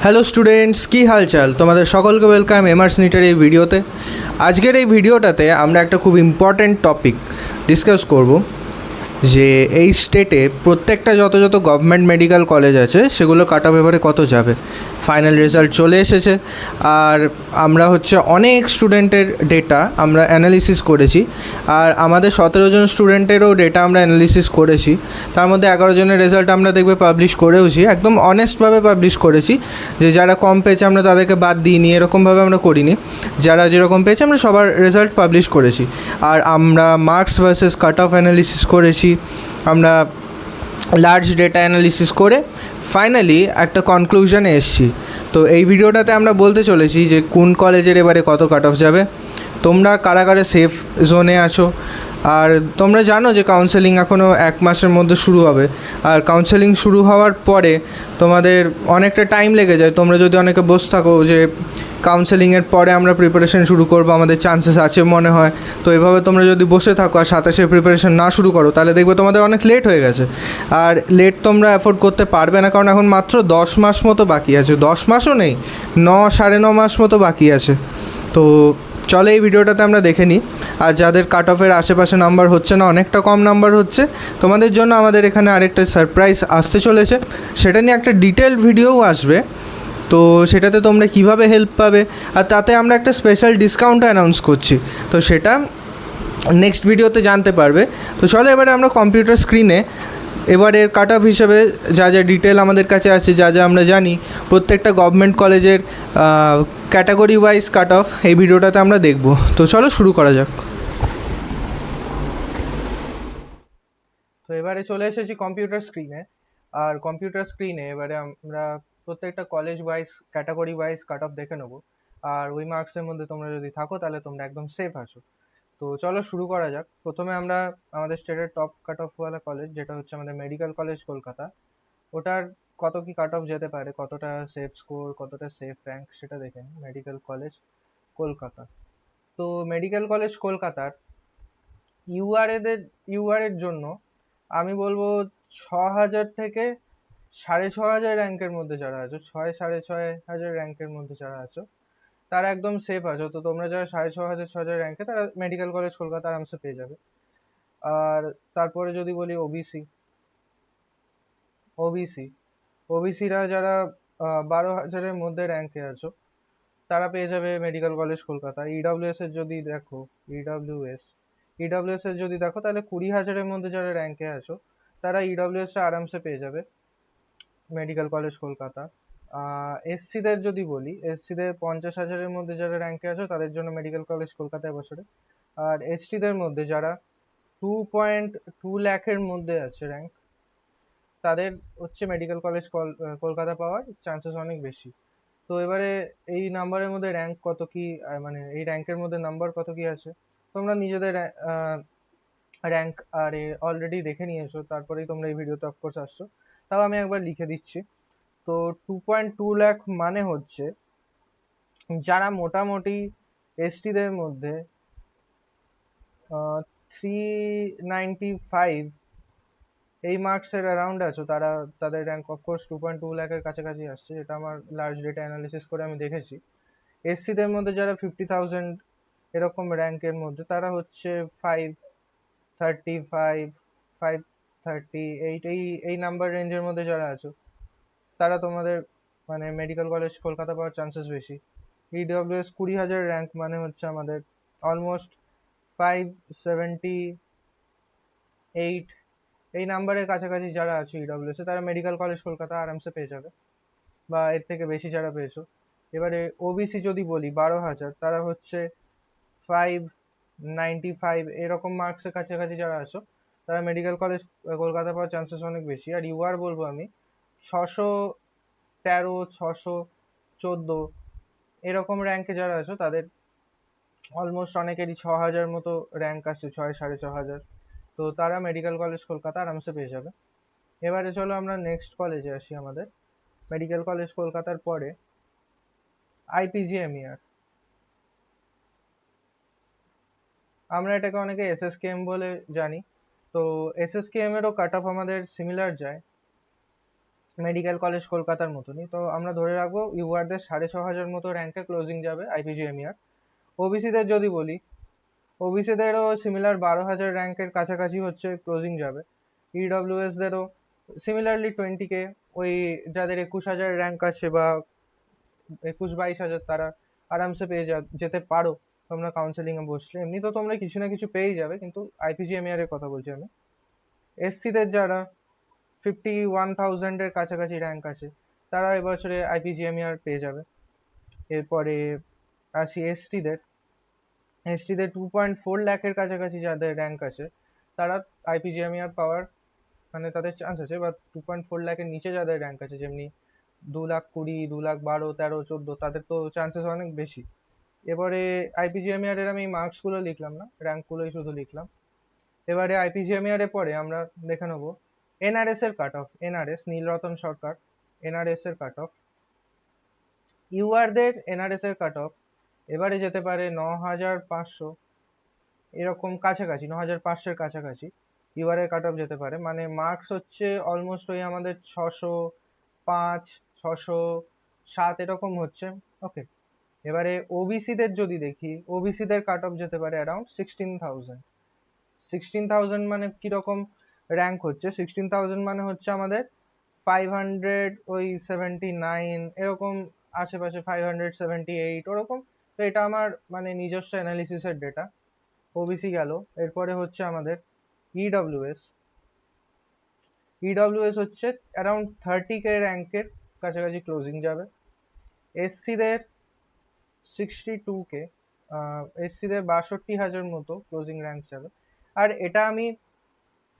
Hello students, কী হালচাল? তোমাদের সকলকে welcome এমআরস নিটের এই ভিডিওতে। আজকের এই ভিডিওটাতে আমরা একটা খুব ইম্পর্ট্যান্ট টপিক ডিসকাস করব, যে এই স্টেটে প্রত্যেকটা যত গভর্নমেন্ট মেডিকেল কলেজ আছে সেগুলো কাট অফ এবারে কত যাবে। ফাইনাল রেজাল্ট চলে এসেছে, আর আমরা অনেক স্টুডেন্টের ডেটা আমরা অ্যানালিসিস করেছি, আর আমাদের 17 জন স্টুডেন্টেরও ডেটা আমরা অ্যানালিসিস করেছি। তার মধ্যে 11 জনের রেজাল্ট আমরা পাবলিশ করেওছি, একদম অনেস্টভাবে পাবলিশ করেছি। যে যারা কম পেয়েছে আমরা তাদেরকে বাদ দিইনি, এরকমভাবে আমরা করিনি। যারা যেরকম পেয়েছে আমরা সবার রেজাল্ট পাবলিশ করেছি। আর আমরা marks versus cut off analysis করেছি, আমরা লার্জ ডেটা অ্যানালিসিস করে ফাইনালি একটা কনক্লুশনে এসেছি। তো এই ভিডিওটাতে আমরা বলতে চলেছি যে কোন কলেজের এবারে কত কাট অফ যাবে, তোমরা কারা কারা সেফ জোনে আছো। আর তোমরা জানো যে কাউন্সেলিং এখনও 1 মাসের মধ্যে শুরু হবে, আর কাউন্সেলিং শুরু হওয়ার পরে তোমাদের অনেকটা টাইম লেগে যায়। তোমরা যদি অনেকে বসে থাকো যে কাউন্সেলিংয়ের পরে আমরা প্রিপারেশন শুরু করবো, আমাদের চান্সেস আছে মনে হয়, তো এভাবে তোমরা যদি বসে থাকো আর 27-এর প্রিপারেশন না শুরু করো, তাহলে দেখবে তোমাদের অনেক লেট হয়ে গেছে। আর লেট তোমরা অ্যাফোর্ড করতে পারবে না, কারণ এখন মাত্র 10 মাস মতো বাকি আছে। 10 মাসও নেই, 9-9.5 মাস মতো বাকি আছে। তো চলো এই ভিডিওটাতে আমরা দেখে নিই। আর যাদের কাট অফের আশেপাশে নাম্বার হচ্ছে না, অনেকটা কম নাম্বার হচ্ছে, তোমাদের জন্য আমাদের এখানে আরেকটা সারপ্রাইজ আসতে চলেছে। সেটা নিয়ে একটা ডিটেল ভিডিওও আসবে। তো সেটাতে তোমরা কিভাবে হেল্প পাবে, আর তাতে আমরা একটা স্পেশাল ডিসকাউন্ট অ্যানাউন্স করছি, তো সেটা নেক্সট ভিডিওতে জানতে পারবে। তো চলো এবারে আমরা কম্পিউটার স্ক্রিনে এবারে কাট অফ হিসেবে যা যা ডিটেল আমাদের কাছে আছে, যা যা আমরা জানি প্রত্যেকটা গভর্নমেন্ট কলেজের ক্যাটাগরি ওয়াইজ কাট অফ এই ভিডিওটাতে আমরা দেখব। তো চলো শুরু করা যাক। তো এবারে চলে এসেছি কম্পিউটার স্ক্রিনে, আর কম্পিউটার স্ক্রিনে এবারে আমরা প্রত্যেকটা college wise category wise cut off দেখে নেবো। আর ওই মার্কসের মধ্যে তোমরা যদি থাকো তাহলে তোমরা একদম সেফ আছো। তো চলো শুরু করা যাক। প্রথমে আমরা আমাদের স্টেটের টপ কাট অফওয়ালা কলেজ, যেটা হচ্ছে আমাদের মেডিকেল কলেজ কলকাতা, ওটার কত কি কাট অফ যেতে পারে, কতটা সেফ স্কোর, কতটা সেফ র্যাঙ্ক, সেটা দেখে নিই। Medical college Kolkata. তো মেডিকেল কলেজ কলকাতার ইউআর এর জন্য আমি বলবো 6,000 থেকে 6,500 র্যাঙ্কের মধ্যে যারা আছো, 6,000-6,500 র্যাঙ্কের মধ্যে যারা আছো তারা একদম সেফ আছো। তো তোমরা যারা 6,500-6,000 র্যাঙ্কে, তারা মেডিকেল কলেজ কলকাতা আরামসে পেয়ে যাবে। আর তারপরে যদি বলি ওবিসি ওবিসিরা যারা 12,000-এর মধ্যে র্যাঙ্কে আছো, তারা পেয়ে যাবে মেডিকেল কলেজ কলকাতা। ইডব্লিউএস এর যদি দেখো, ইডব্লিউএস এর যদি দেখো তাহলে 20,000-এর মধ্যে যারা র্যাঙ্কে আছো, তারা ইডব্লিউএস টা আরামসে পেয়ে যাবে মেডিকেল কলেজ কলকাতা। এসসিদের যদি বলি, এসসিদের 50,000-এর মধ্যে যারা র্যাঙ্কে আছো তাদের জন্য মেডিকেল কলেজ কলকাতায় বছরে। আর এসটিদের মধ্যে যারা 2.2 লাখের মধ্যে আছে র্যাঙ্ক, তাদের হচ্ছে মেডিকেল কলেজ কলকাতা পাওয়ার চান্সেস অনেক বেশি। তো এবারে এই নাম্বারের মধ্যে র্যাঙ্ক কত কি, মানে এই র্যাঙ্কের মধ্যে নাম্বার কত কি আছে, তোমরা নিজেদের র্যাঙ্ক আর অলরেডি দেখে নিয়েছো, তারপরেই তোমরা এই ভিডিওতে অফকোর্স আসছো। তাও আমি একবার লিখে দিচ্ছি। তো 2.2 লাখ মানে হচ্ছে যারা মোটামুটি এসটিদের মধ্যে 395 এই মার্কসের অ্যারাউন্ড আছো, তারা তাদের র্যাঙ্ক অফকোর্স 2.2 লাখের কাছাকাছি আসছে, যেটা আমার লার্জ ডেটা অ্যানালিসিস করে আমি দেখেছি। এসসিদের মধ্যে যারা 50,000 এরকম র্যাঙ্কের মধ্যে, তারা হচ্ছে 535, 538 এই নাম্বার রেঞ্জের মধ্যে যারা আছো, তারা তোমাদের মানে মেডিকেল কলেজ কলকাতা পাওয়ার চান্সেস বেশি। ইডব্লিউএস 20,000 র্যাঙ্ক মানে হচ্ছে আমাদের অলমোস্ট 578 এই নাম্বারের কাছাকাছি যারা আছে ইডব্লিউএস এ, তারা মেডিকেল কলেজ কলকাতা আরামসে পেয়ে যাবে, বা এর থেকে বেশি যারা পেয়েছো। এবারে ওবিসি যদি বলি 12,000, তারা হচ্ছে 595 এরকম মার্কসের কাছাকাছি যারা আছো, তারা মেডিকেল কলেজ কলকাতা পাওয়ার চান্সেস অনেক বেশি। আর ইউআর বলবো আমি 613, 614 এরকম র্যাঙ্কে যারা আছো, তাদের অলমোস্ট অনেকেরই 6,000 মতো র্যাঙ্ক আসছে, 6,000-6,500। তো তারা মেডিকেল কলেজ কলকাতা আরামসে পেয়ে যাবে। এবারে চলো আমরা নেক্সট কলেজে আসি। আমাদের মেডিকেল কলেজ কলকাতার পরে আইপিজিএমইআর, আমরা এটাকে অনেকে এসএসকেএম বলে জানি। তো এসএসকেএম এরও কাট অফ আমাদের সিমিলার যায়। মেডিকেল কলেজ কলকাতার মতনই, তো আমরা ধরে রাখবো ইউআরদের 6,500 মতো র্যাঙ্কে ক্লোজিং যাবে আইপিজিএমইআর। ওবিসিদের যদি বলি, ওবিসিদেরও সিমিলার 12,000 র্যাঙ্কের কাছাকাছি হচ্ছে ক্লোজিং যাবে। ইডব্লিউএস দেরও সিমিলারলি 20K, ওই যাদের 21,000 র্যাঙ্ক আছে বা 21-22,000 তারা আরামসে পেয়ে যেতে পারো তোমরা কাউন্সেলিং এ বসলে। এমনি তো তোমরা কিছু না কিছু পেয়েই যাবে, কিন্তু আইপিজিএমইআর এর কথা বলছি আমি। এসসিদের যারা 51,000 এর কাছাকাছি র্যাঙ্ক আছে তারা এবছরে আইপিজিএমইআর পেয়ে যাবে। এরপরে আসি এসটিদের 2.4 লাখের কাছাকাছি যাদের র্যাঙ্ক আছে তারা আইপিজিএমইআর পাওয়ার মানে তাদের চান্স আছে, বা 2.4 লাখের নিচে যাদের র্যাঙ্ক আছে যেমনি 2,20,000, 2,12,000, 13, 14, তাদের তো চান্সেস অনেক বেশি। এবারে আইপিজিএমইআর এর আমি মার্কস গুলো লিখলাম না, র্যাঙ্ক গুলোই শুধু লিখলাম। এবারে আইপিজিএমইআর এর পরে আমরা দেখে নেবো এনআরএস এর cut of. NRS Nilratan Sarkar, NRS এর কাট অফ। ইউআরদের এনআরএস এর কাট অফ এবারে যেতে পারে 9,500 এরকম কাছাকাছি, 9,500 এর কাছাকাছি ইউআর এর কাট অফ যেতে পারে। মানে মার্কস হচ্ছে অলমোস্ট ওই আমাদের 605, 607 এরকম হচ্ছে। ওকে, এবারে ওবিসিদের যদি দেখি, ওবিসিদের কাট অফ যেতে পারে অ্যারাউন্ড 16,000। 16,000 মানে কিরকম র্যাঙ্ক হচ্ছে? 16,000 মানে হচ্ছে আমাদের 500 ওই 79 এরকম আশেপাশে, 578 ওরকম। তো এটা আমার মানে নিজস্ব অ্যানালিসিসের ডেটা। ওবিসি গেল, এরপরে হচ্ছে আমাদের ইডব্লিউএস। ইডব্লিউএস হচ্ছে অ্যারাউন্ড 30K র্যাঙ্কের কাছাকাছি ক্লোজিং যাবে। এসসিদের 62K, এসসিদের 62,000 মতো ক্লোজিং র্যাঙ্ক যাবে। আর এটা আমি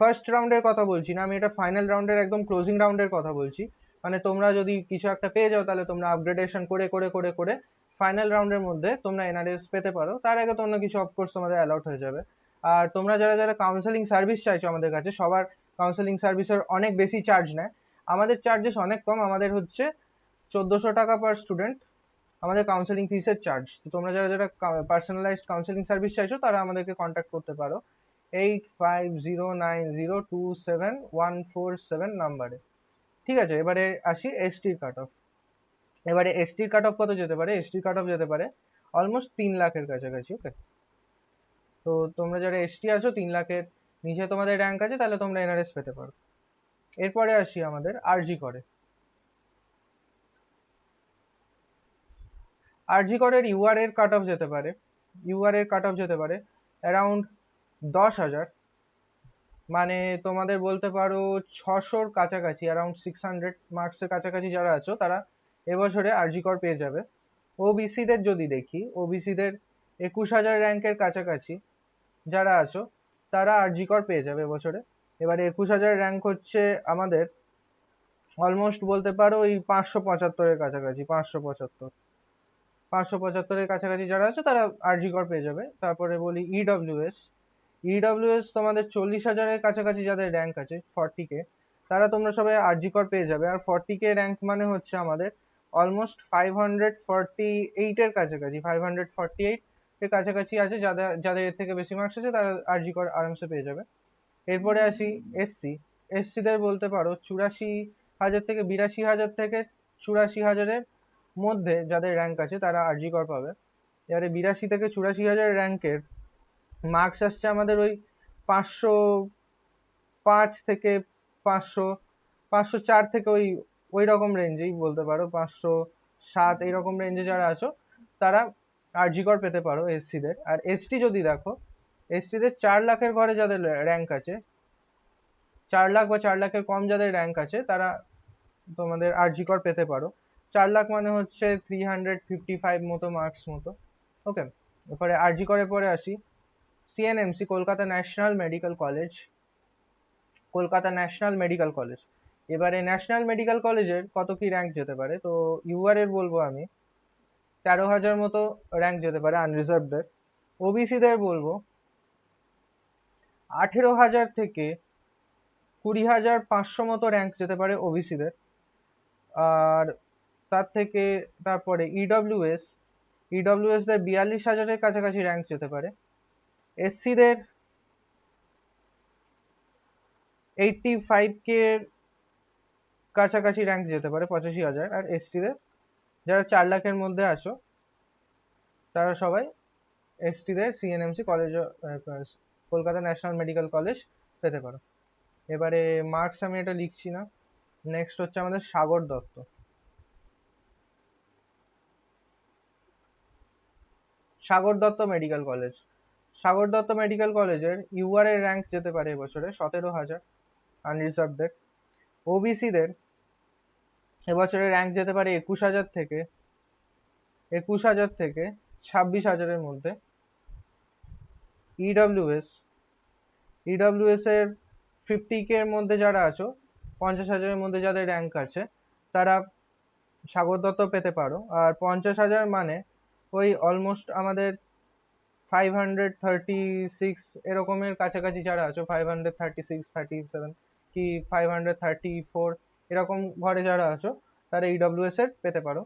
ফার্স্ট রাউন্ডের কথা বলছি না, আমি এটা ফাইনাল রাউন্ডের একদম ক্লোজিং রাউন্ডের কথা বলছি। মানে তোমরা যদি কিছু একটা পেয়ে যাও তাহলে তোমরা আপগ্রেডেশন করে করে করে করে ফাইনাল রাউন্ডের মধ্যে তোমরা এনআরএস পেতে পারো। তার আগে তো অন্য কিছু অফকোর্স তোমাদের অ্যালাউট হয়ে যাবে। আর তোমরা যারা যারা কাউন্সেলিং সার্ভিস চাইছো আমাদের কাছে, সবার কাউন্সেলিং সার্ভিসের অনেক বেশি চার্জ নেয়, আমাদের চার্জেস অনেক কম। আমাদের হচ্ছে 1,400 টাকা পার স্টুডেন্ট আমাদের কাউন্সেলিং ফিসের চার্জ। তো তোমরা যারা যারা পার্সোনালাইজড কাউন্সেলিং সার্ভিস চাইছো তারা আমাদেরকে কন্ট্যাক্ট করতে পারো 8509027147 নাম্বারে। ঠিক আছে, এবারে আসি এসটির কাট অফ। এবারে এসটির কাট অফ কত যেতে পারে? এসটির কাট অফ যেতে পারে অলমোস্ট 3 লাখের কাছাকাছি। ওকে, তো তোমরা যারা এসটি আছো 3 লাখের নিচে তোমাদের র্যাঙ্ক আছে তাহলে তোমরা এনআরএস পেতে পারো। এরপরে আসি আমাদের আরজি করে। আরজি করের ইউআর এর কাট অফ যেতে পারে, ইউআর এর কাট অফ যেতে পারে অ্যারাউন্ড 10,000। মানে তোমাদের বলতে পারো 600-র কাছাকাছি, অ্যারাউন্ড 600 মার্কসের কাছাকাছি যারা আছো তারা এবছরে আরজি কর পেয়ে যাবে। ওবিসিদের যদি দেখি, ওবিসিদের 21,000 র্যাঙ্কের কাছাকাছি যারা আছো তারা আরজি কর পেয়ে যাবে এবছরে। এবারে 21,000 র্যাঙ্ক হচ্ছে আমাদের অলমোস্ট বলতে পারো ওই 575-এর কাছাকাছি, 575-এর কাছাকাছি যারা আছে তারা আরজি কর পেয়ে যাবে। তারপরে বলি ইডব্লিউএস। ইডব্লিউএস তোমাদের 40,000-এর কাছাকাছি যাদের র্যাঙ্ক আছে, 40K, তারা তোমরা সবাই আরজি কর পেয়ে যাবে। আর 40K র্যাঙ্ক মানে হচ্ছে আমাদের অলমোস্ট 548-এর কাছাকাছি, 548 এর কাছাকাছি আছে যাদের যাদের এর থেকে বেশি মার্কস আছে তারা আরজি কর আরামসে পেয়ে যাবে। এরপরে আসি এসসি। এসসিদের বলতে পারো 84,000 থেকে 82,000 থেকে 84,000-এর মধ্যে যাদের র্যাঙ্ক আছে তারা আরজি কর পাবে। এবারে 82 থেকে 84,000 র্যাঙ্কের মার্কস আসছে আমাদের ওই 505 থেকে 504 থেকে ওই রকম রেঞ্জেই বলতে পারো, 507 এইরকম রেঞ্জে যারা আছো তারা আরজি কর পেতে পারো এসসিদের। আর এসটি যদি দেখো, এসটিদের 4 লাখের ঘরে যাদের র্যাঙ্ক আছে, 4 লাখ বা 4 লাখের কম যাদের র্যাঙ্ক আছে তারা তোমাদের আরজি কর পেতে পারো। 4 লাখ মানে হচ্ছে 355 মতো মার্কস মতো। ওকে, এরপরে আরজি করের পরে আসি CNMC, Kolkata national medical college. Kolkata national medical college, এবারে ন্যাশনাল মেডিকেল কলেজের কত কি র্যাঙ্ক যেতে পারে? তো ইউআর এর বলবো আমি 13,000 মতো র্যাঙ্ক যেতে পারে আনরিজার্ভদের। ওবিসিদের বলবো 18,000 থেকে 20,500 মতো র্যাঙ্ক যেতে পারে ওবিসিদের। আর তারপরে ইডব্লিউএস, ইডব্লিউএস দের 42,000-এর কাছাকাছি র্যাঙ্ক যেতে পারে। এসসিদের 85K কাছাকাছি র্যাঙ্ক যেতে পারে 85,000। আর এসটিদের যারা 4 লাখের মধ্যে আছো তারা সবাই এসটিদের CNMC college, Kolkata national medical college পেতে পারো। এবারে মার্কস আমি এটা লিখছি না। নেক্সট হচ্ছে আমাদের Sagar Dutta. Sagar Dutta medical college. Sagar Dutta medical কলেজের ইউআর এর র্যাঙ্ক যেতে পারে এবছরে 17,000 আনরিজার্ভদের। ওবিসিদের এবছরে র্যাঙ্ক যেতে পারে 21,000 থেকে 26,000 মধ্যে। ইডব্লিউএস এর 50K এর মধ্যে যারা আছো, 50,000 মধ্যে যাদের র্যাঙ্ক আছে, তারা সাগর দত্ত পেতে পারো। আর 50,000 মানে ওই অলমোস্ট আমাদের 536 এরকমের কাছাকাছি যারা আছো, 536, 37 কি 534 এরকম ঘরে যারা আছো, তারা ইডব্লিউএস এর পেতে পারো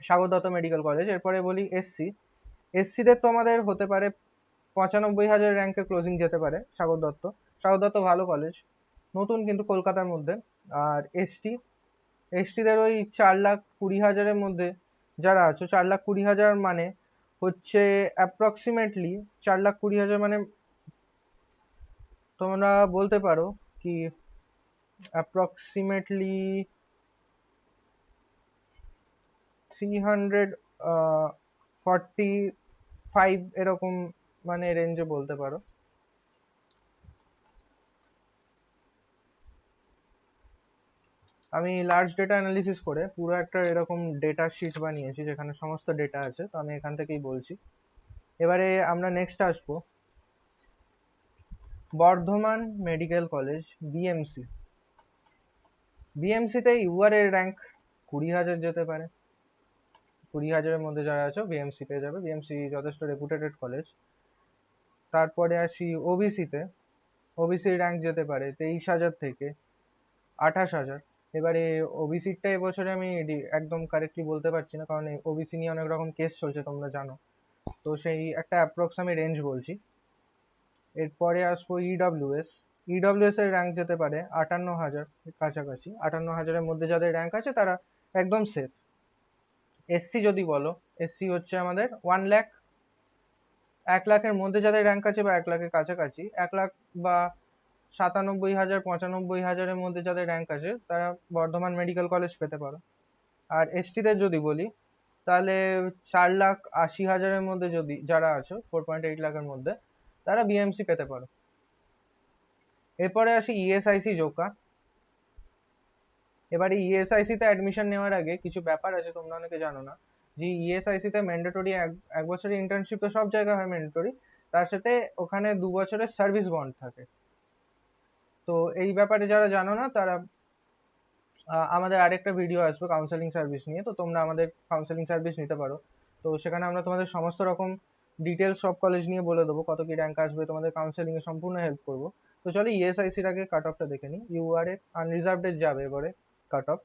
সাগর দত্ত মেডিকেল কলেজ। এরপরে বলি এসসিদের তোমাদের হতে পারে 95,000 র্যাঙ্কে ক্লোজিং যেতে পারে সাগর দত্ত ভালো কলেজ, নতুন কিন্তু কলকাতার মধ্যে। আর এসটিদের ওই 4,20,000 মধ্যে যারা আছো, 4,20,000 মানে হচ্ছে অ্যাপ্রক্সিমেটলি 4,20,000 মানে তোমরা বলতে পারো কি অ্যাপ্রক্সিমেটলি 345 এরকম মানে রেঞ্জে বলতে পারো। আমি লার্জ ডেটা অ্যানালিসিস করে পুরো একটা এরকম ডেটা শিট বানিয়েছি যেখানে সমস্ত ডেটা আছে, তো আমি এখান থেকেই বলছি। এবারে আমরা নেক্সট আসবো বর্ধমান মেডিকেল কলেজ বিএমসি। বিএমসিতে ইউআর এর র্যাঙ্ক 20,000 যেতে পারে। 20,000 মধ্যে যারা আছো বিএমসি পেয়ে যাবে। বিএমসি যথেষ্ট রেপুটেটেড কলেজ। তারপরে আসি ওবিসিতে। ওবিসির র্যাঙ্ক যেতে পারে 23,000 থেকে 28,000। এবারে ওবিসিটা এবছরে আমি একদম কারেক্টলি বলতে পারছি না, কারণ ওবিসি নিয়ে অনেক রকম কেস চলছে তোমরা জানো, তো সেই একটা অ্যাপ্রক্স আমি রেঞ্জ বলছি। এরপরে আসবো ইডব্লিউএস এর র্যাঙ্ক যেতে পারে 58,000 কাছাকাছি। 58,000 মধ্যে যাদের র্যাঙ্ক আছে তারা একদম সেফ। এসসি যদি বলো, এসসি হচ্ছে আমাদের 1 লাখ, 1 লাখের মধ্যে যাদের র্যাঙ্ক আছে বা 1 লাখের কাছাকাছি, 1 লাখ বা 97,000 95,000 মধ্যে যাদের র্যাঙ্ক আছে তারা বর্ধমান মেডিকেল কলেজ পেতে পারো। আর এসটিদের যদি বলি তাহলে 4,80,000 মধ্যে যদি যারা আছো 4.8 লাখের মধ্যে, তারা বিএমসি পেতে পারো। এরপরে আসি ইএসআইসি জোকা। এবারে ইএসআইসি তে অ্যাডমিশন নেওয়ার আগে কিছু ব্যাপার আছে তোমরা অনেকে জানো না, যে ইএসআইসি তে ম্যান্ডেটরি এক বছরের ইন্টার্নশিপ তো সব জায়গায় হয় ম্যান্ডেটরি, তার সাথে ওখানে 2 বছরের সার্ভিস বন্ড থাকে। তো এই ব্যাপারে যারা জানো না তারা আমাদের আরেকটা ভিডিও আসবে কাউন্সেলিং সার্ভিস নিয়ে, তো তোমরা আমাদের কাউন্সেলিং সার্ভিস নিতে পারো। তো সেখানে আমরা তোমাদের সমস্ত রকম ডিটেলস সব কলেজ নিয়ে বলে দেবো, কত কি র্যাঙ্ক আসবে, তোমাদের কাউন্সেলিং এ সম্পূর্ণ হেল্প করবো। তো চলো ইএসআইসির আগে কাট অফটা দেখে নিই। ইউআর এর আনরিজার্ভড যাবে এবারে কাট অফ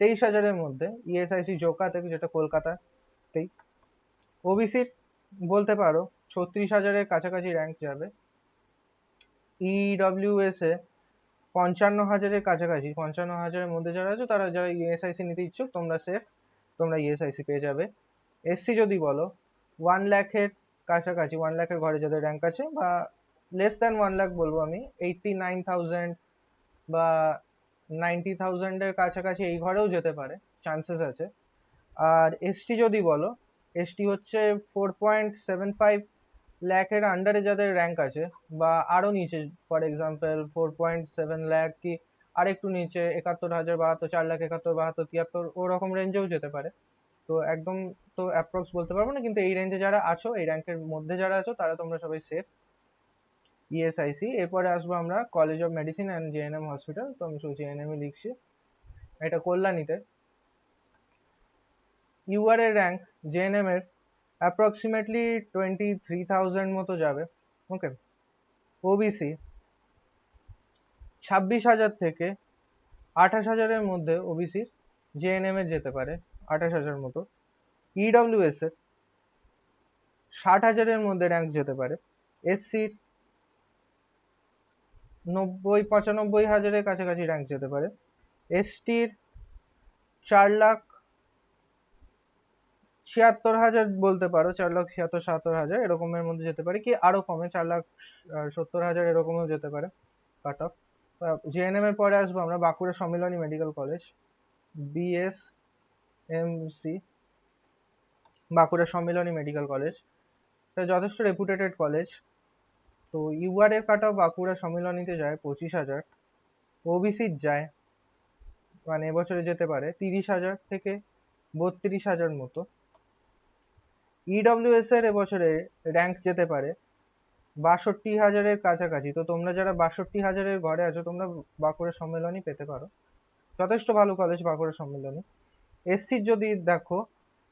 23,000 মধ্যে ইএসআইসি জোকা থেকে, যেটা কলকাতাতেই। ওবিসির বলতে পারো 36,000 কাছাকাছি র্যাঙ্ক যাবে। ইডব্লিউএস এ 55,000 কাছাকাছি, 55,000 মধ্যে যারা আছে তারা, যারা ইএসআইসি নিতে ইচ্ছুক, তোমরা সেফ, তোমরা ইএসআইসি পেয়ে যাবে। এসসি যদি বলো 1 লাখের কাছাকাছি, 1 লাখের ঘরে যাদের র্যাঙ্ক আছে, বা লেস দ্যান 1 লাখ বলবো আমি, 89,000 বা 90,000 এর কাছাকাছি এই ঘরেও যেতে পারে, চান্সেস আছে। আর এসটি যদি বলো, এসটি হচ্ছে 4.75 লাখের আন্ডারে যাদের র্যাঙ্ক আছে, বা আরো নিচে, ফর এক্সাম্পল 4.7 লাখ কি আরেকটু নিচে, 71,000, 72, 4,71,000, 72, 73 ওরকম রেঞ্জেও যেতে পারে। তো একদম তো অ্যাপ্রক্স বলতে পারবো না, কিন্তু এই রেঞ্জে যারা আছো, এই র্যাঙ্কের মধ্যে যারা আছো, তারা তোমরা সবাই সেফ ইএসআইসি। এরপরে আসবো আমরা college of medicine and GNM hospital. তো আমি জেএনএম এ লিখছি, এটা কল্যাণীতে। ইউআর এর র্যাঙ্ক জেএনএম এর অ্যাপ্রক্সিমেটলি 23,000 মতো যাবে। ওকে। ওবিসি 26,000 থেকে 28,000 মধ্যে ওবিসি জেএনএম এর যেতে পারে, 28,000 মতো। ইডব্লিউএস এর 60,000 মধ্যে র্যাঙ্ক যেতে পারে। এসসির 90-95,000 কাছাকাছি র্যাঙ্ক যেতে পারে। এসটির 4,76,000 বলতে পারো, 4,76,000-77,000 এরকমের মধ্যে যেতে পারে, কি আরো কমে 4,70,000 এরকমও যেতে পারে কাট অফ। জেএনএম এর পরে আসবো আমরা বাঁকুড়া সম্মিলনী মেডিকেল কলেজ, বিএসএমসি, বাঁকুড়া সম্মিলনী মেডিকেল কলেজ। এটা যথেষ্ট রেপুটেটেড কলেজ। তো ইউআর এর কাট অফ বাঁকুড়া সম্মিলনীতে যায় 25,000, ওবিসির যায় মানে এবছরে যেতে পারে 30,000 থেকে 32,000 মতো। ইডব্লিউএস এর এবছরে র্যাঙ্ক যেতে পারে 62,000-এর কাছাকাছি। তো তোমরা যারা 62,000-এর ঘরে আছো তোমরা বাঁকুড়া সম্মেলনী পেতে পারো, যথেষ্ট ভালো কলেজ বাঁকুড়া সম্মেলনী। এসসির যদি দেখো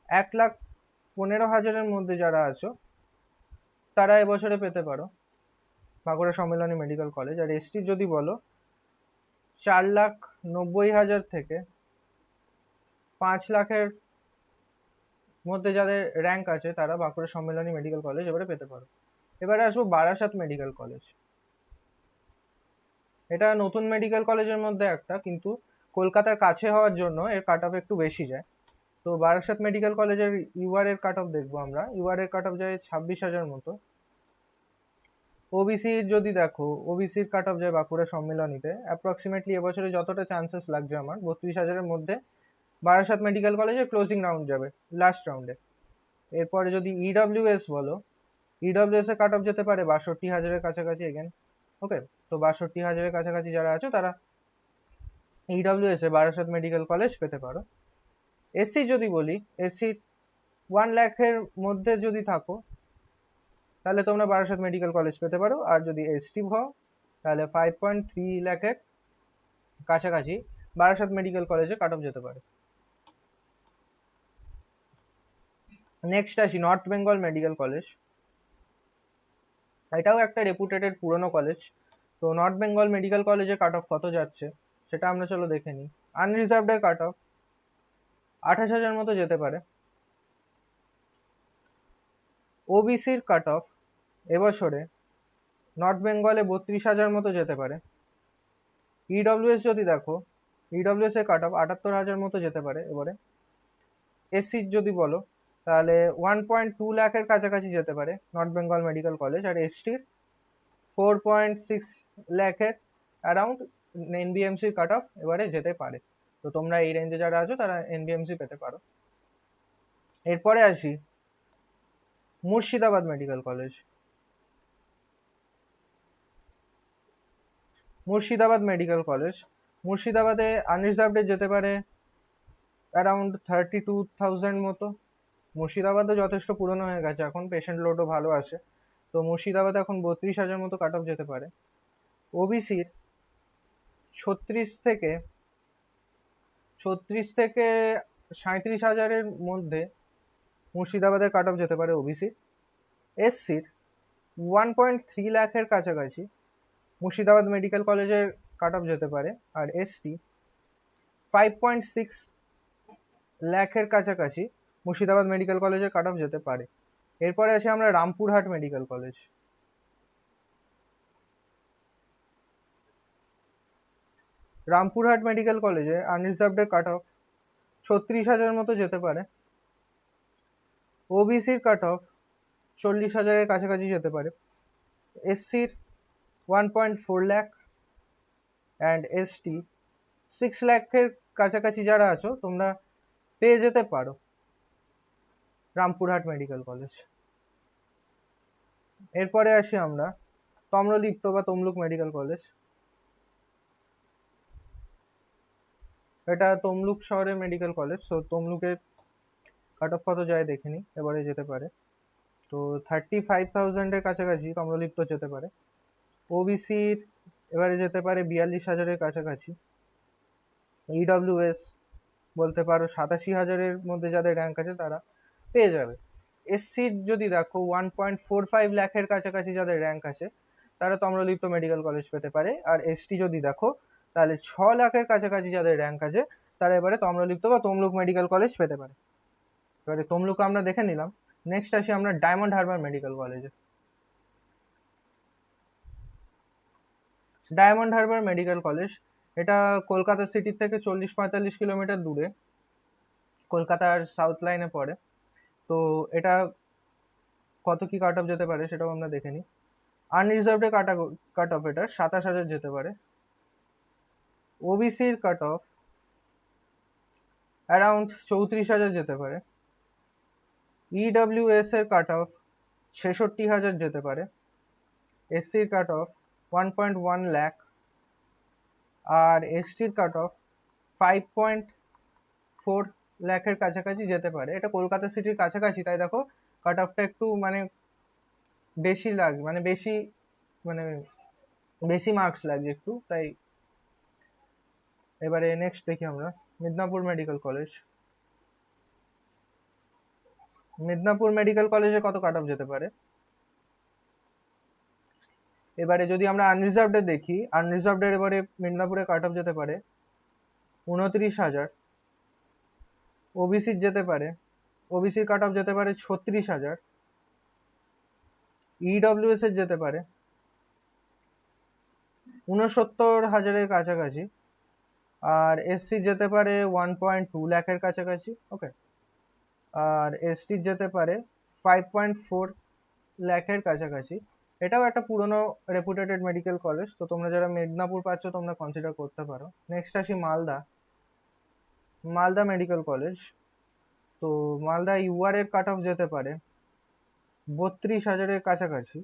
1,15,000-এর মধ্যে যারা আছো তারা এবছরে পেতে পারো বাঁকুড়া সম্মেলনী মেডিকেল কলেজ। আর এসটির যদি বলো 4,90,000 থেকে 5 লাখের মধ্যে যাদের র্যাঙ্ক আছে তারা বাঁকুড়া সম্মেলনী মেডিকেল কলেজ এবারে পেতে পারো। এবারে আসবো বারাসাত মেডিকেল কলেজ। এটা নতুন মেডিকেল কলেজের মধ্যে একটা, কিন্তু কলকাতার কাছে হওয়ার জন্য এর কাট অফ একটু বেশি যায়। তো বারাসাত মেডিকেল কলেজের ইউআর এর কাট অফ দেখবো আমরা। ইউআর এর কাট অফ যায় 26,000 মতো। ওবিসি যদি দেখো, ওবিসির কাট অফ যায় বাঁকুড়া সম্মেলনীতে অ্যাপ্রক্সিমেটলি এবছরে যতটা চান্সেস লাগছে আমার 32,000-এর মধ্যে বারাসাত মেডিকেল কলেজে ক্লোজিং রাউন্ড যাবে লাস্ট রাউন্ডে। এরপরে যদি ইডব্লিউএস বলো, ইডব্লিউএস এর কাট অফ যেতে পারে 62,000-এর কাছাকাছি এগেন। ওকে, তো 62,000-এর কাছাকাছি যারা আছো তারা ইডব্লিউএস এ বারাসাত মেডিকেল কলেজ পেতে পারো। এসসি যদি বলি, এসসি 1 লাখের মধ্যে যদি থাকো তাহলে তোমরা বারাসাত মেডিকেল কলেজ পেতে পারো। আর যদি এসটি হও তাহলে 5.3 লাখের কাছাকাছি বারাসাত মেডিকেল কলেজে কাট অফ যেতে পারে। নেক্সট আসি নর্থ বেঙ্গল মেডিকেল কলেজ। এটাও একটা রেপুটেটেড পুরনো কলেজ। তো নর্থ বেঙ্গল মেডিকেল কলেজে কাট অফ কত যাচ্ছে সেটা আমরা চলো দেখে নিই। আনরিজার্ভড এর কাট অফ 28,000 মতো যেতে পারে। ওবিসির কাট অফ এবছরে নর্থ বেঙ্গলে 32,000 মতো যেতে পারে। ইডব্লিউএস যদি দেখো, ইডব্লিউএস এর কাট অফ 78,000 মতো যেতে পারে এবারে। এসসি যদি বলো তাহলে 1.2 লাখের কাছাকাছি যেতে পারে নর্থ বেঙ্গল মেডিকেল কলেজ। আর এসটির 4.6 লাখের অ্যারাউন্ড এনবিএমসির কাট অফ এবারে যেতে পারে। তো তোমরা এই রেঞ্জে যারা আছো তারা এনবিএমসি পেতে পারো। এরপরে আসি Murshidabad medical college. Murshidabad medical college, মুর্শিদাবাদে আনরিজার্ভড যেতে পারে অ্যারাউন্ড 32,000 মতো। মুর্শিদাবাদও যথেষ্ট পুরনো হয়ে গেছে, এখন পেশেন্ট লোডও ভালো আসে। তো মুর্শিদাবাদে এখন 32,000 মতো কাট অফ যেতে পারে। ওবিসির 36 থেকে 37,000-এর মধ্যে মুর্শিদাবাদের কাট অফ যেতে পারে ওবিসির। এসসির 1.3 লাখের কাছাকাছি মুর্শিদাবাদ মেডিকেল কলেজের কাট অফ যেতে পারে। আর এসটি 5.6 লাখের কাছাকাছি মুর্শিদাবাদ মেডিকেল কলেজের কাট অফ যেতে পারে। এরপরে আসি আমরা Rampurhat medical college. Rampurhat medical কলেজে আনরিজার্ভড কাট অফ 36,000 মতো যেতে পারে। ওবিসির কাট অফ 40,000-এর কাছাকাছি যেতে পারে। এসসির 1.4 লাখ অ্যান্ড এসটি 6 লাখের কাছাকাছি যারা আছো তোমরা পেয়ে যেতে পারো রামপুরহাট মেডিকেল কলেজ। এরপরে আসি আমরা তম্রলিপ্ত বা তমলুক মেডিকেল কলেজ। এটা তমলুক শহরের মেডিকেল কলেজ। তো তমলুকের কাট অফ কত যায় দেখে নি, এবারে যেতে পারে তো 35,000-এর কাছাকাছি তম্রলিপ্ত যেতে পারে। ওবিসির এবারে যেতে পারে 42,000-এর কাছাকাছি। ইডব্লিউএস বলতে পারো 87,000-এর মধ্যে যাদের র্যাঙ্ক আছে তারা পেয়ে যাবে। এসসির যদি দেখো 1.45 লাখের কাছাকাছি যাদের র্যাঙ্ক আছে তারা তম্রলিপ্ত মেডিকেল কলেজ পেতে পারে। আর এসটি যদি দেখো তাহলে 6 লাখের কাছাকাছি যাদের র্যাঙ্ক আছে তারা এবারে তম্রলিপ্ত বা তমলুক মেডিকেল কলেজ পেতে পারে। এবারে তমলুক আমরা দেখে নিলাম। নেক্সট আসি আমরা ডায়মন্ড হারবার মেডিকেল কলেজে। ডায়মন্ড হারবার মেডিকেল কলেজ এটা কলকাতা সিটির থেকে 40-45 কিলোমিটার দূরে, কলকাতার সাউথ লাইনে পড়ে। তো এটা কত কি কাট অফ যেতে পারে সেটাও আমরা দেখে নিই। আনরিজার্ভড কাট অফ এটা 27,000 যেতে পারে। ওবিসির কাট অফ অ্যারাউন্ড 34,000 যেতে পারে। ইডব্লিউএস এর কাট অফ 66,000 যেতে পারে। এসসির কাট অফ 1.1 লাখ, আর এসটির কাট অফ 5.4 লাখের কাছাকাছি যেতে পারে। এটা কলকাতা সিটির কাছাকাছি, তাই দেখো কাট অফটা একটু মানে বেশি লাগে, মানে বেশি মার্কস লাগছে একটু, তাই। এবারে নেক্সট দেখি আমরা Midnapore medical college. Midnapore medical কলেজে কত কাট অফ যেতে পারে? এবারে যদি আমরা আনরিজার্ভড দেখি, আনরিজার্ভড এবারে মিদনাপুরে কাট অফ যেতে পারে 29,000। ওবিসির যেতে পারে, ওবিসির কাট অফ যেতে পারে 36,000। ইডব্লিউএস এর যেতে পারে 69,000-এর কাছাকাছি, আর এসসি যেতে পারে 1.2 লাখের কাছাকাছি। ওকে, আর এসটির যেতে পারে 5.4 লাখের কাছাকাছি। এটাও একটা পুরনো রেপুটেটেড মেডিকেল কলেজ, তো তোমরা যারা মেদিনীপুর পাচ্ছ তোমরা কনসিডার করতে পারো। নেক্সট আসি মালদা। Malda medical college. তো মালদা ইউআর এর কাট অফ যেতে পারে 32,000-এর কাছাকাছি।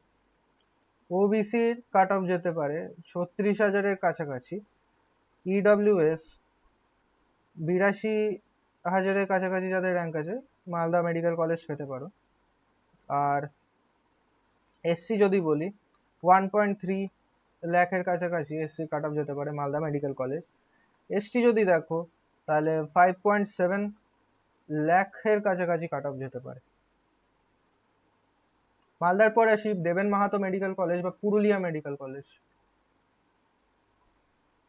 ওবিসির কাট অফ যেতে পারে 36,000-এর কাছাকাছি। ইডব্লিউএস 82,000-এর কাছাকাছি যাদের র্যাঙ্ক আছে মালদা মেডিকেল কলেজ পেতে পারো। আর এসসি যদি বলি 1.3 লাখের কাছাকাছি এসসি কাট অফ যেতে পারে মালদা মেডিকেল কলেজ। এসটি যদি দেখো তাহলে 5.7 লাখের কাছাকাছি কাট অফ যেতে পারে। মালদার পর আসি দেবেন মাহাতো মেডিকেল কলেজ বা পুরুলিয়া মেডিকেল কলেজ।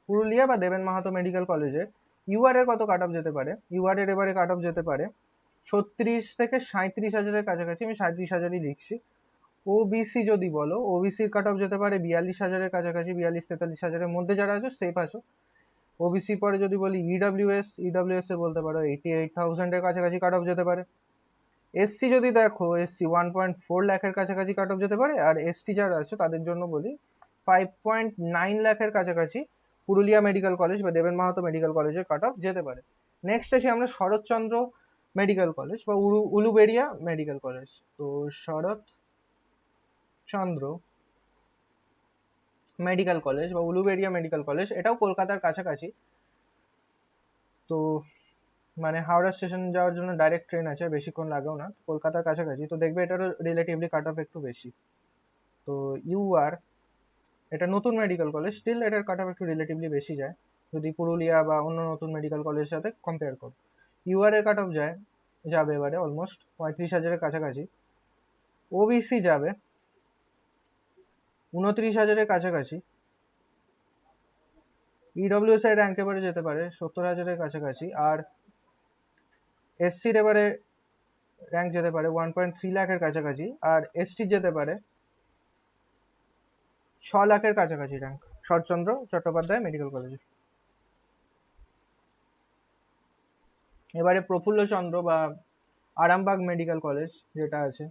পুরুলিয়া বা দেবেন মাহাতো মেডিকেল কলেজে ইউআর এর কত কাট অফ যেতে পারে? ইউআর এর এবারে কাট অফ যেতে পারে 36,000-37,000-এর কাছাকাছি, আমি 37,000-ই লিখছি। ওবিসি যদি বলো, ওবিসির কাট অফ যেতে পারে 42,000-এর কাছাকাছি, 42-43,000-এর মধ্যে যারা আছো সেফ আছো। ওবিসি পরে যদি বলি ইডব্লিউএস এ বলতে পারো 88,000-এর কাছাকাছি কাট অফ যেতে পারে। এসসি যদি দেখো, এসসি 1.4 লাখের কাছাকাছি কাট অফ যেতে পারে, আর এসটি যারা আছে তাদের জন্য বলি 5.9 লাখের কাছাকাছি পুরুলিয়া মেডিকেল কলেজ বা দেবেন মাহাতো মেডিকেল কলেজের কাট অফ যেতে পারে। নেক্সট আসি আমরা শরৎচন্দ্র মেডিকেল কলেজ বা উলুবেড়িয়া মেডিকেল কলেজ। তো শরৎচন্দ্র মেডিকেল কলেজ বা উলুবেড়িয়া মেডিকেল কলেজ, এটাও কলকাতার কাছাকাছি। তো মানে হাওড়া স্টেশন যাওয়ার জন্য ডাইরেক্ট ট্রেন আছে, বেশিক্ষণ লাগেও না, কলকাতার কাছাকাছি। তো দেখবে এটারও রিলেটিভলি কাট অফ একটু বেশি। তো ইউআর এটা নতুন মেডিকেল কলেজ, স্টিল এটার কাট অফ একটু রিলেটিভলি বেশি যায় যদি পুরুলিয়া বা অন্য নতুন মেডিকেল কলেজের সাথে কম্পেয়ার করো। ইউআর এর কাট অফ যাবে এবারে অলমোস্ট 35,000-এর কাছাকাছি। ওবিসি যাবে 29,000-এর কাছাকাছি। ইডব্লিউএস এর র্যাঙ্ক এবারে যেতে পারে 70,000-এর কাছাকাছি, আর এসসির এবারে র্যাঙ্ক যেতে পারে 1.3 লাখের কাছাকাছি, আর এসটি যেতে পারে 6 লাখের কাছাকাছি র্যাঙ্ক শরৎচন্দ্র চট্টোপাধ্যায় মেডিকেল কলেজে। এবারে প্রফুল্লচন্দ্র বা আরামবাগ মেডিকেল কলেজ যেটা আছে,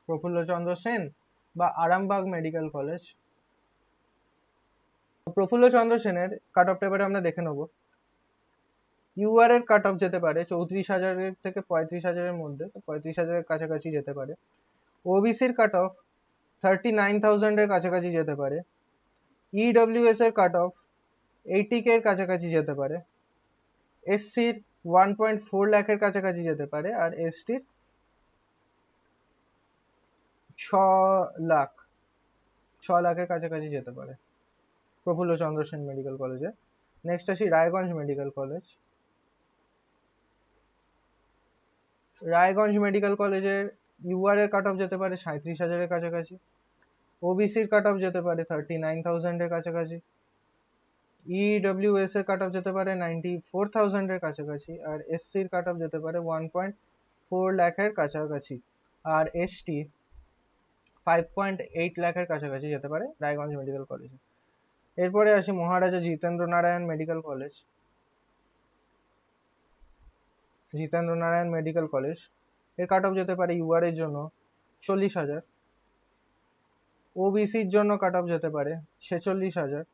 প্রফুল্লচন্দ্র সেন বা আরামবাগ মেডিকেল কলেজ। প্রফুল্লচন্দ্র সেনের কাট অফ এবারে আমরা দেখে নেবো। ইউআর এর কাট অফ যেতে পারে 34,000-এর থেকে 35,000-এর মধ্যে, 35,000-এর কাছাকাছি যেতে পারে। ওবিসির কাট অফ 39,000-এর কাছাকাছি যেতে পারে। ইডব্লিউএস এর কাট অফ 80K এর কাছাকাছি যেতে পারে। এসসির 1.4 লাখের কাছাকাছি যেতে পারে, আর এসটির 6 লাখের কাছাকাছি যেতে পারে প্রফুল্লচন্দ্র সেন মেডিকেল কলেজে। নেক্সট আসি Raiganj medical college. Raiganj medical কলেজের ইউআর এর কাট অফ যেতে পারে 37,000-এর কাছাকাছি। ওবিসির কাট অফ যেতে পারে 39,000-এর কাছাকাছি। ইডব্লিউএস এর কাট অফ যেতে পারে 94,000-এর কাছাকাছি, আর এসসির কাট অফ যেতে পারে 1.4 লাখের কাছাকাছি, আর এসটি 5.8 লাখের কাছাকাছি যেতে পারে রায়গঞ্জ মেডিকেল কলেজে। এরপরে আসি Maharaja Jitendra Narayan medical college. Jitendra Narayan medical college এর কাট অফ যেতে পারে ইউআর এর জন্য 40,000, ওবিসির জন্য কাট অফ যেতে পারে 46,000,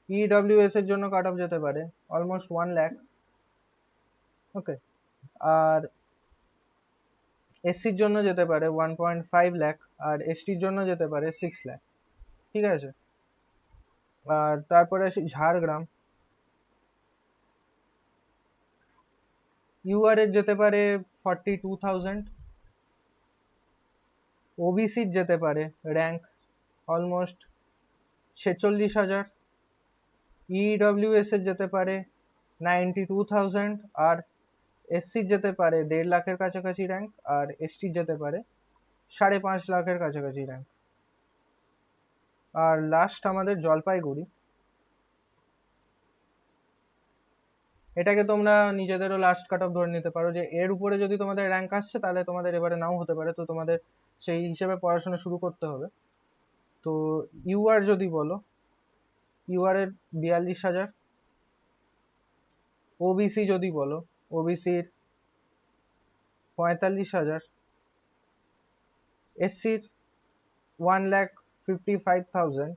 ইডব্লিউএস এর জন্য কাট অফ যেতে পারে অলমোস্ট 1 লাখ। ওকে, আর এসসির জন্য যেতে পারে 1.5 লাখ, আর এসটির জন্য যেতে পারে 6 লাখ। ঠিক আছে, আর তারপরে আসি ঝাড়গ্রাম। ইউআর এর যেতে পারে 42,000, ওবিসির যেতে পারে র্যাঙ্ক অলমোস্ট 46,000, ইডব্লিউএস এর যেতে পারে 92,000, আর এসসির যেতে পারে 1.5 লাখের কাছাকাছি র্যাঙ্ক, আর এসটির যেতে পারে 5.5 লাখের কাছাকাছি র্যাঙ্ক। আর লাস্ট আমাদের জলপাইগুড়ি, এটাকে তোমরা নিজেদেরও লাস্ট কাট অফ ধরে নিতে পারো যে এর উপরে যদি তোমাদের র্যাঙ্ক আসছে তাহলে তোমাদের এবারে নাও হতে পারে, তো তোমাদের সেই হিসেবে পড়াশোনা শুরু করতে হবে। তো ইউআর যদি বলো, ইউআর এর 42,000, ওবিসি যদি বলো ওবিসির 45,000, এসসির 1,55,000,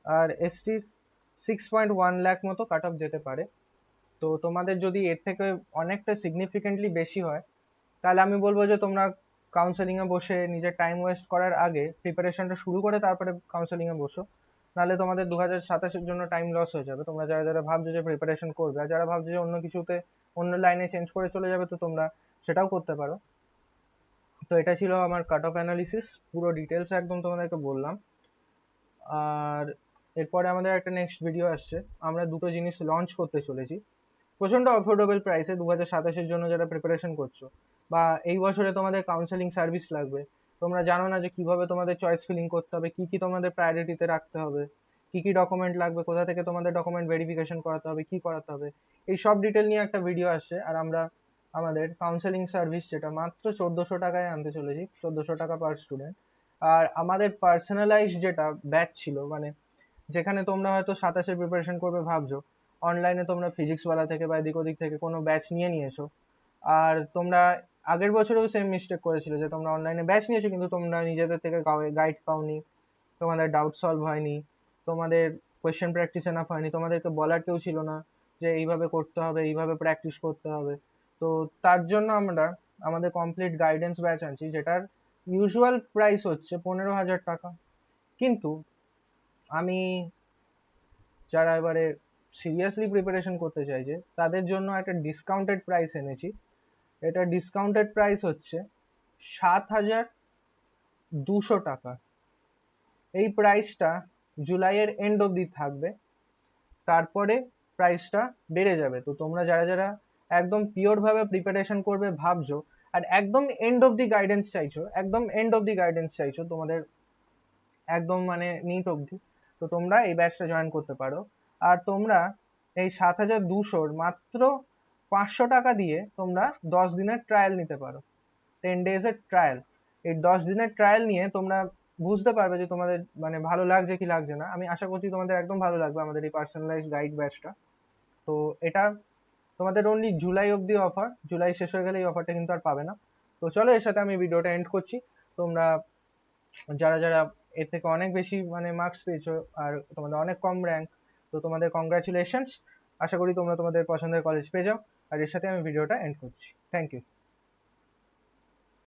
আর এসটির 6.1 লাখ মতো কাট অফ যেতে পারে। তো তোমাদের যদি এর থেকে অনেকটা সিগনিফিকেন্টলি বেশি হয় তাহলে আমি বলবো যে তোমরা কাউন্সেলিংয়ে বসে নিজের টাইম ওয়েস্ট করার আগে প্রিপারেশনটা শুরু করে তারপরে কাউন্সেলিংয়ে বসো, নাহলে তোমাদের 2027-এর জন্য টাইম লস হয়ে যাবে। তোমরা যারা যারা ভাবছো যে প্রিপারেশন করবে, আর যারা ভাবছো যে অন্য কিছুতে অন্য লাইনে চেঞ্জ করে চলে যাবে, তো তোমরা সেটাও করতে পারো। তো এটা ছিল আমার কাট অফ অ্যানালিসিস, পুরো ডিটেলস একদম তোমাদেরকে বললাম। আর এরপরে আমাদের একটা নেক্সট ভিডিও আসছে, আমরা দুটো জিনিস লঞ্চ করতে চলেছি প্রচন্ড অফোর্ডেবল প্রাইসে 2027-এর জন্য। যারা প্রিপারেশন করছো বা এই বছরে তোমাদের কাউন্সেলিং সার্ভিস লাগবে, তোমরা জানো না যে কিভাবে তোমাদের চয়েস ফিলিং করতে হবে, কি কি তোমাদের প্রায়োরিটিতে রাখতে হবে, কি কি ডকুমেন্ট লাগবে, কোথা থেকে তোমাদের ডকুমেন্ট ভেরিফিকেশন করাতে হবে, কি করাতে হবে, এই সব ডিটেল নিয়ে একটা ভিডিও আসছে। আর আমরা আমাদের কাউন্সেলিং সার্ভিস যেটা মাত্র 1400 টাকায় আনতে চলেছি, 1400 টাকা পার স্টুডেন্ট। আর আমাদের পার্সোনালাইজ যেটা ব্যাচ ছিল, মানে যেখানে তোমরা হয়তো 27-এর প্রিপারেশন করবে ভাবছো, অনলাইনে তোমরা ফিজিক্স ওয়ালা থেকে বা এদিক ওদিক থেকে কোনো ব্যাচ নিয়ে নিয়েছো, আর তোমরা আগের বছরেও সেম মিস্টেক করেছিলে যে তোমরা অনলাইনে ব্যাচ নিয়েছো কিন্তু তোমরা নিজেদের থেকে গাইড পাওনি, তোমাদের ডাউট সলভ হয়নি, তোমাদের কোয়েশ্চেন প্র্যাকটিস এনাফ হয়নি, তোমাদেরকে বলার কেউ ছিল না যে এইভাবে করতে হবে, এইভাবে প্র্যাকটিস করতে হবে। তো তার জন্য আমরা আমাদের কমপ্লিট গাইডেন্স ব্যাচ আনছি, যেটার ইউজুয়াল প্রাইস হচ্ছে 15,000 টাকা। কিন্তু আমি যারা এবারে সিরিয়াসলি প্রিপারেশন করতে চাইছে তাদের জন্য একটা ডিসকাউন্টেড প্রাইস এনেছি। এটা ডিসকাউন্টেড প্রাইস হচ্ছে 7,200 টাকা। এই প্রাইসটা জুলাইয়ের এন্ড অবধি থাকবে, তারপরে প্রাইসটা বেড়ে যাবে। তো তোমরা যারা যারা একদম পিওর ভাবে প্রিপারেশন করবে ভাবছো, আর একদম এন্ড অবধি গাইডেন্স চাইছো, একদম এন্ড অবধি গাইডেন্স চাইছো তোমাদের একদম মানে নিট অবধি, তো তোমরা এই ব্যাচটা জয়েন করতে পারো। আর তোমরা এই 7,200-র মাত্র 500 টাকা দিয়ে তোমরা 10 দিনের ট্রায়াল নিতে পারো, 10 ডেজের ট্রায়াল। এই 10 দিনের ট্রায়াল নিয়ে তোমরা বুঝতে পারবে যে তোমাদের মানে ভালো লাগছে কি লাগছে না। আমি আশা করছি তোমাদের একদম ভালো লাগবে আমাদের এই পার্সোনালাইজ গাইড ব্যাচটা। তো এটা তোমাদের অনলি জুলাই অবধি অফার, জুলাই শেষ হয়ে গেলে এই অফারটা কিন্তু আর পাবে না। তো চলো এর সাথে আমি ভিডিওটা এন্ড করছি। তোমরা যারা যারা এর থেকে অনেক বেশি মানে মার্কস পেয়েছো আর তোমাদের অনেক কম র্যাঙ্ক, তো তোমাদের কংগ্রাচুলেশনস। আশা করি তোমরা তোমাদের পছন্দের কলেজ পেয়ে যাও। আর এর সাথে আমি ভিডিওটা এন্ড করছি। Thank you.